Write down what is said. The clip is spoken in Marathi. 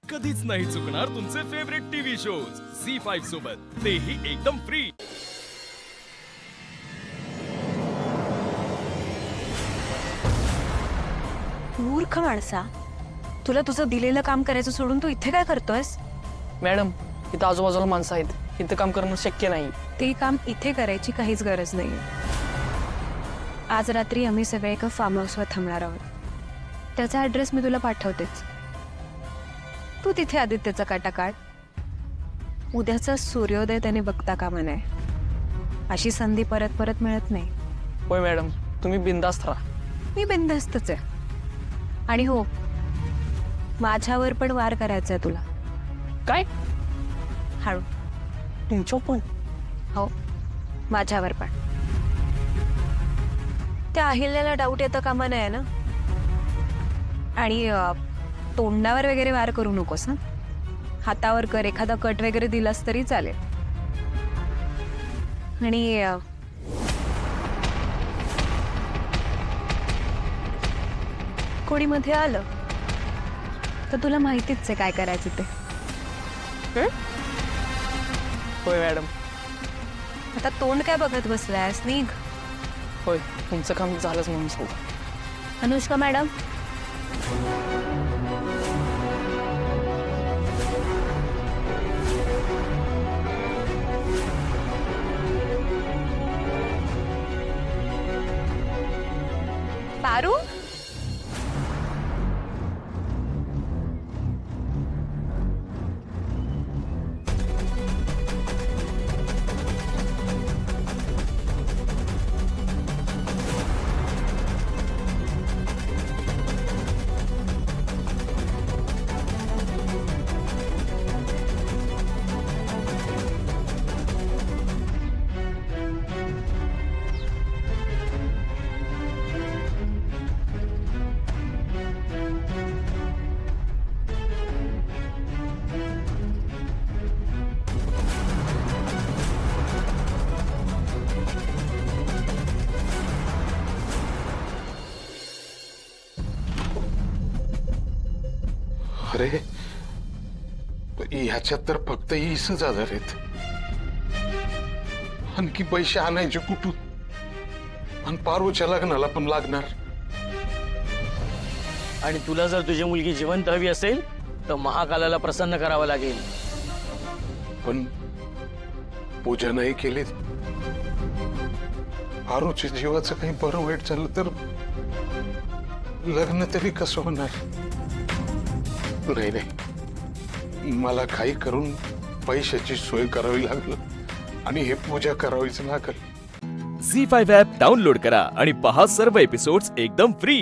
कधीच नाही चुकणार तुमचे फेवरेट टीव्ही शोज झी5 सोबत, तेही एकदम फ्री। मूर्ख माणसा, तुला तुझं दिलेलं काम करायचं सोडून तू इथे काय करतोयस? मॅडम, इथं आजूबाजूला माणसं आहेत, इथं काम करणं शक्य नाही। ते काम इथे करायची काहीच गरज नाही। आज रात्री आम्ही सगळे एका फार्म हाऊसवर थांबणार आहोत। त्याचा ॲड्रेस मी तुला पाठवतेच। तू तिथे आदित्यचा काटा काढ। उद्याचा सूर्योदय त्याने बघता कामा नये। अशी संधी परत परत मिळत नाही। होय मॅडम, तुम्ही बिनधास्त राहा। मी बिनधास्तच आहे। आणि हो, माझ्यावर पण वार करायचा आहे तुला। काय? हळू। तुमच्या पण? हो, माझ्यावर पण। त्या अहिल्याला डाऊट येतं कामा नये ना। आणि तोंडावर वगैरे वार करू नकोस ना। हातावर कर, एखादा कट वगैरे दिलास तरी चालेल। आणि कोणी मध्ये आलं तर तुला माहितीच आहे काय करायचं ते। होय मॅडम। आता तोंड काय बघत बसलायस? निघ। होय, तुमचं काम झालंच म्हणून सांगू। अनुष्का मॅडम, पारू, अरे, ह्याच्यात तर फक्त इसच आजार आहेत। आणखी पैसे आणायचे कुठून? आणि पारूच्या लग्नाला पण लागणार। आणि तुला जर तुझी मुलगी जिवंत हवी असेल तर महाकालाला प्रसन्न करावं लागेल। पण पूजा नाही केली, पारूच्या जीवाचं काही बरं वाईट झालं तर लग्न तरी कसं होणार? नाही नाही, मला काही करून पैशाची सोय करावी लागल आणि हे पूजा करावीच लागल। झी5 ॲप डाउनलोड करा आणि पहा सर्व एपिसोड्स एकदम फ्री।